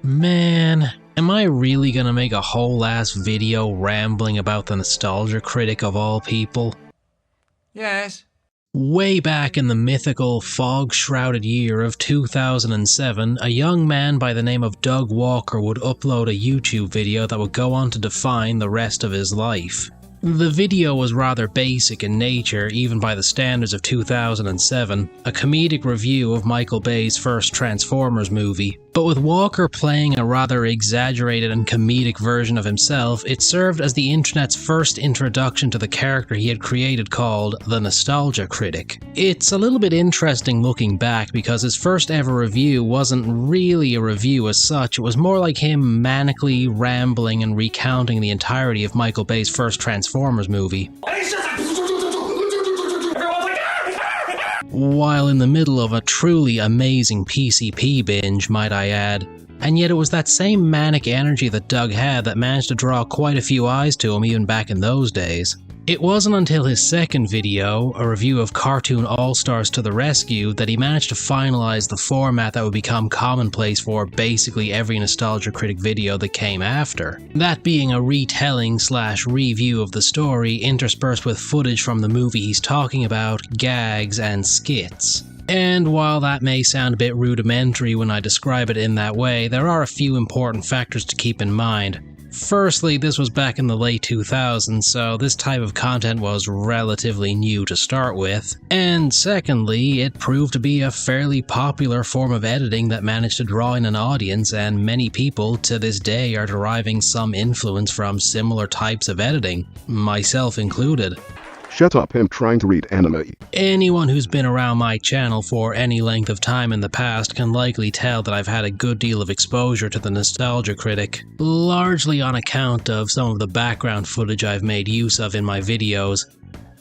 Man, am I really gonna make a whole ass video rambling about the Nostalgia Critic of all people? Yes. Way back in the mythical, fog-shrouded year of 2007, a young man by the name of Doug Walker would upload a YouTube video that would go on to define the rest of his life. The video was rather basic in nature, even by the standards of 2007, a comedic review of Michael Bay's first Transformers movie. But with Walker playing a rather exaggerated and comedic version of himself, it served as the internet's first introduction to the character he had created called the Nostalgia Critic. It's a little bit interesting looking back because his first ever review wasn't really a review as such, it was more like him manically rambling and recounting the entirety of Michael Bay's first Transformers movie. While in the middle of a truly amazing PCP binge, might I add. And yet it was that same manic energy that Doug had that managed to draw quite a few eyes to him even back in those days. It wasn't until his second video, a review of Cartoon All-Stars to the Rescue, that he managed to finalize the format that would become commonplace for basically every Nostalgia Critic video that came after. That being a retelling/review of the story interspersed with footage from the movie he's talking about, gags, and skits. And while that may sound a bit rudimentary when I describe it in that way, there are a few important factors to keep in mind. Firstly, this was back in the late 2000s, so this type of content was relatively new to start with. And secondly, it proved to be a fairly popular form of editing that managed to draw in an audience, and many people to this day are deriving some influence from similar types of editing, myself included. Shut up, I'm trying to read anime. Anyone who's been around my channel for any length of time in the past can likely tell that I've had a good deal of exposure to the Nostalgia Critic, largely on account of some of the background footage I've made use of in my videos.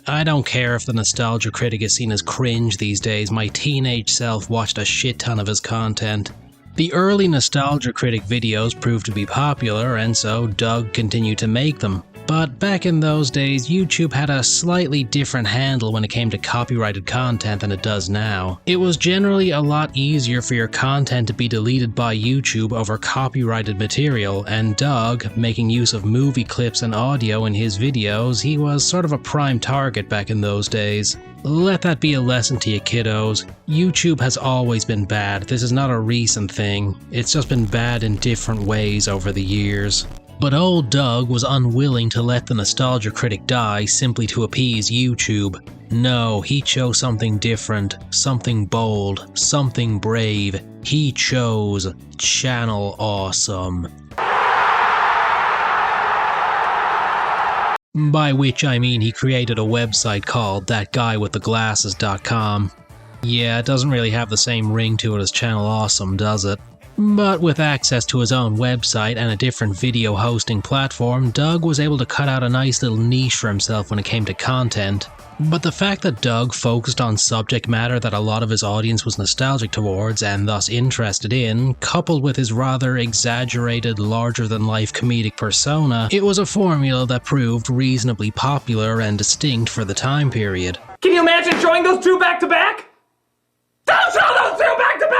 I don't care if the Nostalgia Critic is seen as cringe these days, my teenage self watched a shit ton of his content. The early Nostalgia Critic videos proved to be popular, and so Doug continued to make them. But back in those days, YouTube had a slightly different handle when it came to copyrighted content than it does now. It was generally a lot easier for your content to be deleted by YouTube over copyrighted material, and Doug, making use of movie clips and audio in his videos, he was sort of a prime target back in those days. Let that be a lesson to you kiddos. YouTube has always been bad, this is not a recent thing. It's just been bad in different ways over the years. But old Doug was unwilling to let the Nostalgia Critic die simply to appease YouTube. No, he chose something different, something bold, something brave. He chose Channel Awesome. By which I mean he created a website called thatguywiththeglasses.com. Yeah, it doesn't really have the same ring to it as Channel Awesome, does it? But with access to his own website and a different video hosting platform, Doug was able to cut out a nice little niche for himself when it came to content. But the fact that Doug focused on subject matter that a lot of his audience was nostalgic towards and thus interested in, coupled with his rather exaggerated, larger-than-life comedic persona, it was a formula that proved reasonably popular and distinct for the time period. Can you imagine showing those two back to back? Don't show those two back to back!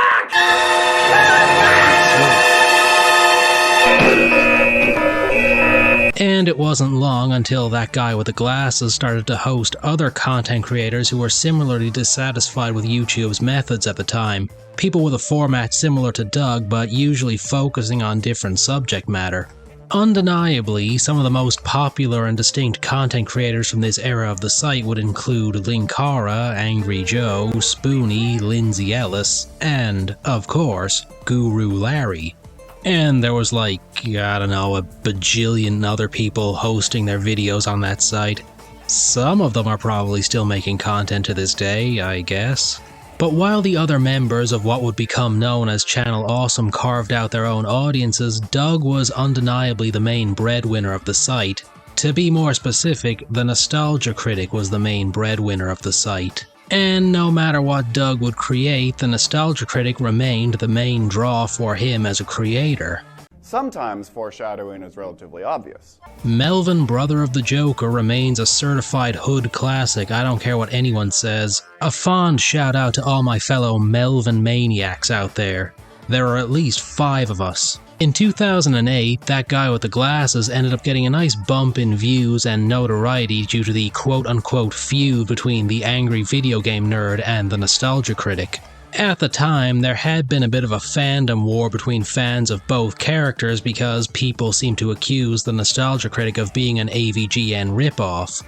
And it wasn't long until that guy with the glasses started to host other content creators who were similarly dissatisfied with YouTube's methods at the time. People with a format similar to Doug, but usually focusing on different subject matter. Undeniably, some of the most popular and distinct content creators from this era of the site would include Linkara, Angry Joe, Spoonie, Lindsay Ellis, and, of course, Guru Larry. And there was like, I don't know, a bajillion other people hosting their videos on that site. Some of them are probably still making content to this day, I guess. But while the other members of what would become known as Channel Awesome carved out their own audiences, Doug was undeniably the main breadwinner of the site. To be more specific, the Nostalgia Critic was the main breadwinner of the site. And no matter what Doug would create, the Nostalgia Critic remained the main draw for him as a creator. Sometimes foreshadowing is relatively obvious. Melvin Brother of the Joker remains a certified hood classic, I don't care what anyone says. A fond shout out to all my fellow Melvin maniacs out there. There are at least 5 of us. In 2008, that guy with the glasses ended up getting a nice bump in views and notoriety due to the quote-unquote feud between the angry video game nerd and the nostalgia critic. At the time, there had been a bit of a fandom war between fans of both characters because people seemed to accuse the nostalgia critic of being an AVGN ripoff.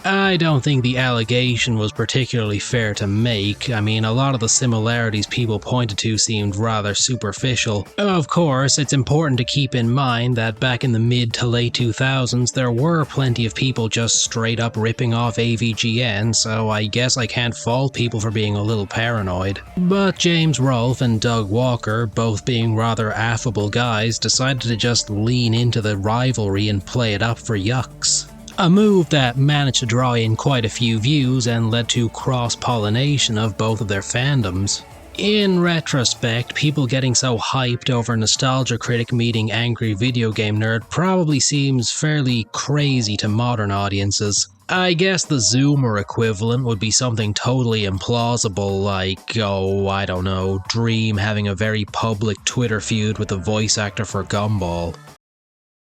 I don't think the allegation was particularly fair to make. I mean, a lot of the similarities people pointed to seemed rather superficial. Of course, it's important to keep in mind that back in the mid to late 2000s, there were plenty of people just straight up ripping off AVGN, so I guess I can't fault people for being a little paranoid. But James Rolfe and Doug Walker, both being rather affable guys, decided to just lean into the rivalry and play it up for yucks. A move that managed to draw in quite a few views and led to cross-pollination of both of their fandoms. In retrospect, people getting so hyped over Nostalgia Critic meeting Angry Video Game Nerd probably seems fairly crazy to modern audiences. I guess the Zoomer equivalent would be something totally implausible like, oh, I don't know, Dream having a very public Twitter feud with the voice actor for Gumball.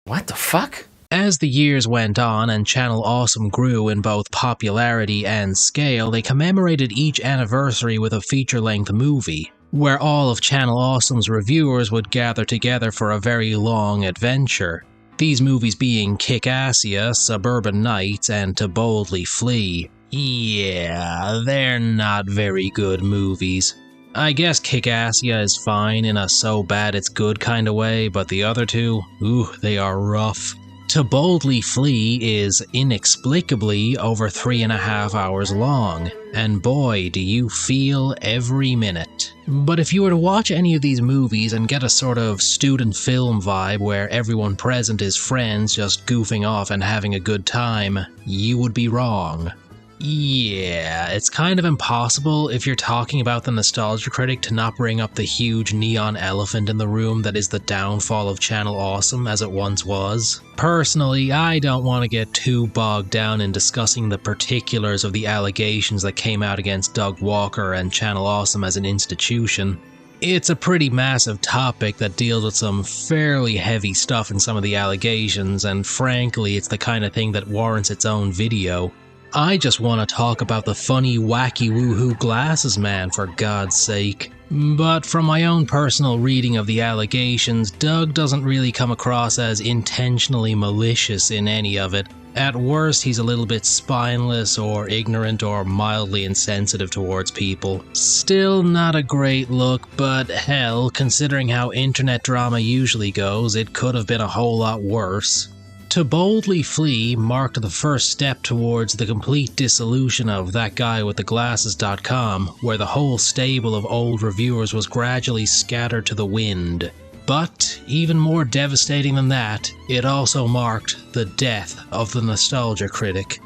What the fuck? As the years went on and Channel Awesome grew in both popularity and scale, they commemorated each anniversary with a feature-length movie, where all of Channel Awesome's reviewers would gather together for a very long adventure. These movies being Kick-Assia, Suburban Nights, and To Boldly Flee. Yeah, they're not very good movies. I guess Kick-Assia is fine in a so bad it's good kind of way, but the other two, ooh, they are rough. To Boldly Flee is inexplicably over 3.5 hours long, and boy do you feel every minute. But if you were to watch any of these movies and get a sort of student film vibe where everyone present is friends just goofing off and having a good time, you would be wrong. Yeah, it's kind of impossible if you're talking about the Nostalgia Critic to not bring up the huge neon elephant in the room that is the downfall of Channel Awesome as it once was. Personally, I don't want to get too bogged down in discussing the particulars of the allegations that came out against Doug Walker and Channel Awesome as an institution. It's a pretty massive topic that deals with some fairly heavy stuff in some of the allegations, and frankly, it's the kind of thing that warrants its own video. I just want to talk about the funny, wacky, woohoo glasses man, for God's sake. But from my own personal reading of the allegations, Doug doesn't really come across as intentionally malicious in any of it. At worst, he's a little bit spineless or ignorant or mildly insensitive towards people. Still not a great look, but hell, considering how internet drama usually goes, it could have been a whole lot worse. To Boldly Flee marked the first step towards the complete dissolution of thatguywiththeglasses.com, where the whole stable of old reviewers was gradually scattered to the wind. But, even more devastating than that, it also marked the death of the Nostalgia Critic.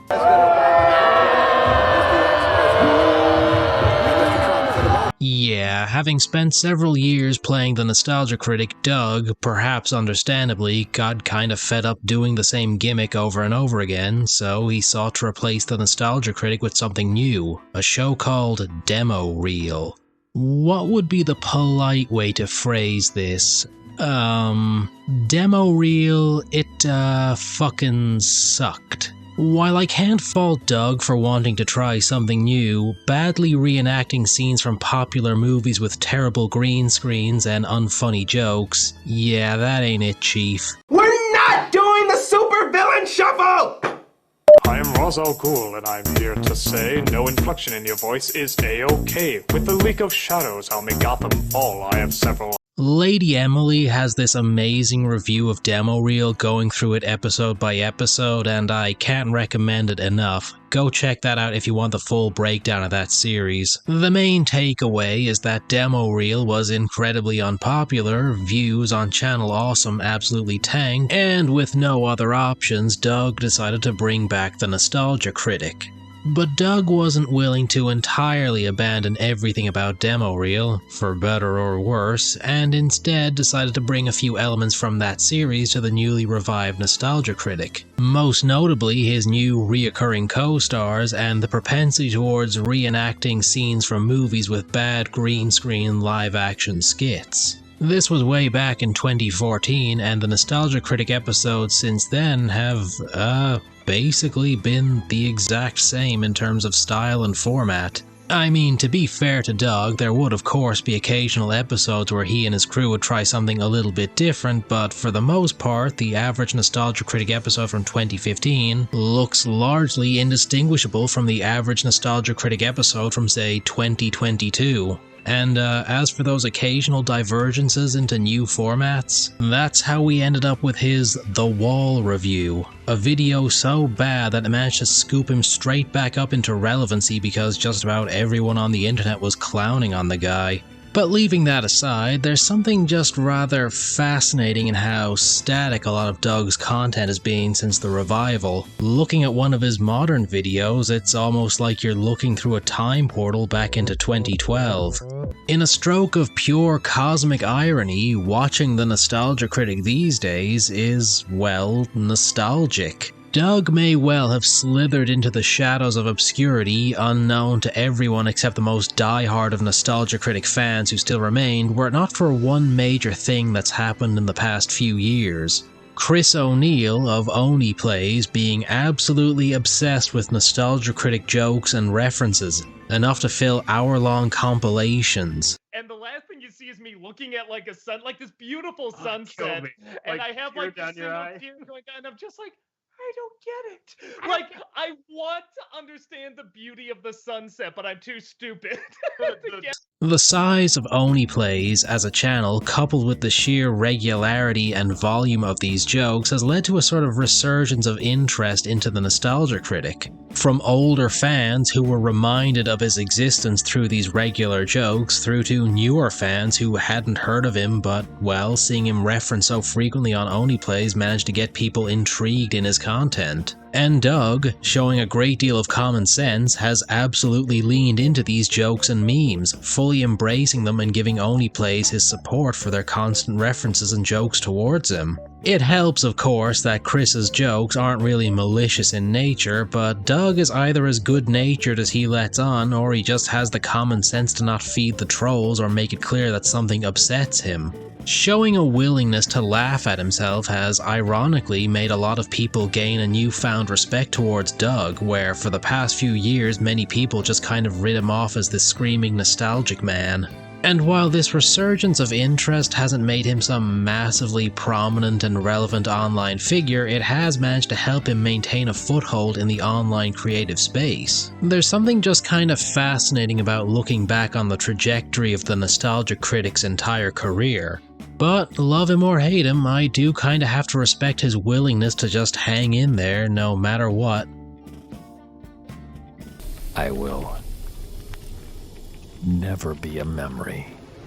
Yeah, having spent several years playing the Nostalgia Critic, Doug, perhaps understandably, got kind of fed up doing the same gimmick over and over again, so he sought to replace the Nostalgia Critic with something new, a show called Demo Reel. What would be the polite way to phrase this? Demo Reel, it fucking sucked. While I can't fault Doug for wanting to try something new, badly reenacting scenes from popular movies with terrible green screens and unfunny jokes, yeah, that ain't it, Chief. We're not doing the supervillain shuffle! I am Ra's al Ghul, and I'm here to say no inflection in your voice is A-OK. With the League of Shadows, I'll make Gotham fall. I have several... Lady Emily has this amazing review of Demo Reel going through it episode by episode, and I can't recommend it enough. Go check that out if you want the full breakdown of that series. The main takeaway is that Demo Reel was incredibly unpopular, views on Channel Awesome absolutely tanked, and with no other options, Doug decided to bring back the Nostalgia Critic. But Doug wasn't willing to entirely abandon everything about Demo Reel, for better or worse, and instead decided to bring a few elements from that series to the newly revived Nostalgia Critic. Most notably his new reoccurring co-stars and the propensity towards reenacting scenes from movies with bad green screen live-action skits. This was way back in 2014, and the Nostalgia Critic episodes since then have, basically been the exact same in terms of style and format. I mean, to be fair to Doug, there would of course be occasional episodes where he and his crew would try something a little bit different, but for the most part, the average Nostalgia Critic episode from 2015 looks largely indistinguishable from the average Nostalgia Critic episode from, say, 2022. And as for those occasional divergences into new formats, that's how we ended up with his The Wall review, a video so bad that it managed to scoop him straight back up into relevancy because just about everyone on the internet was clowning on the guy. But leaving that aside, there's something just rather fascinating in how static a lot of Doug's content has been since the revival. Looking at one of his modern videos, it's almost like you're looking through a time portal back into 2012. In a stroke of pure cosmic irony, watching the Nostalgia Critic these days is, well, nostalgic. Doug may well have slithered into the shadows of obscurity, unknown to everyone except the most die-hard of Nostalgia Critic fans who still remained, were it not for one major thing that's happened in the past few years. Chris O'Neill of Oneyplays being absolutely obsessed with Nostalgia Critic jokes and references, enough to fill hour-long compilations. And the last thing you see is me looking at like this beautiful sunset, and I have like this single tear going down, and I'm just like, I don't get it. Like, I want to understand the beauty of the sunset, but I'm too stupid to get. The size of Oneyplays as a channel, coupled with the sheer regularity and volume of these jokes, has led to a sort of resurgence of interest into the Nostalgia Critic. From older fans who were reminded of his existence through these regular jokes, through to newer fans who hadn't heard of him but, well, seeing him referenced so frequently on Oneyplays managed to get people intrigued in his content. And Doug, showing a great deal of common sense, has absolutely leaned into these jokes and memes, fully embracing them and giving Oneyplays his support for their constant references and jokes towards him. It helps, of course, that Chris's jokes aren't really malicious in nature, but Doug is either as good-natured as he lets on, or he just has the common sense to not feed the trolls or make it clear that something upsets him. Showing a willingness to laugh at himself has ironically made a lot of people gain a newfound respect towards Doug, where for the past few years many people just kind of writ him off as the screaming nostalgic man. And while this resurgence of interest hasn't made him some massively prominent and relevant online figure, it has managed to help him maintain a foothold in the online creative space. There's something just kind of fascinating about looking back on the trajectory of the Nostalgia Critic's entire career. But love him or hate him, I do kinda have to respect his willingness to just hang in there no matter what. I will never be a memory.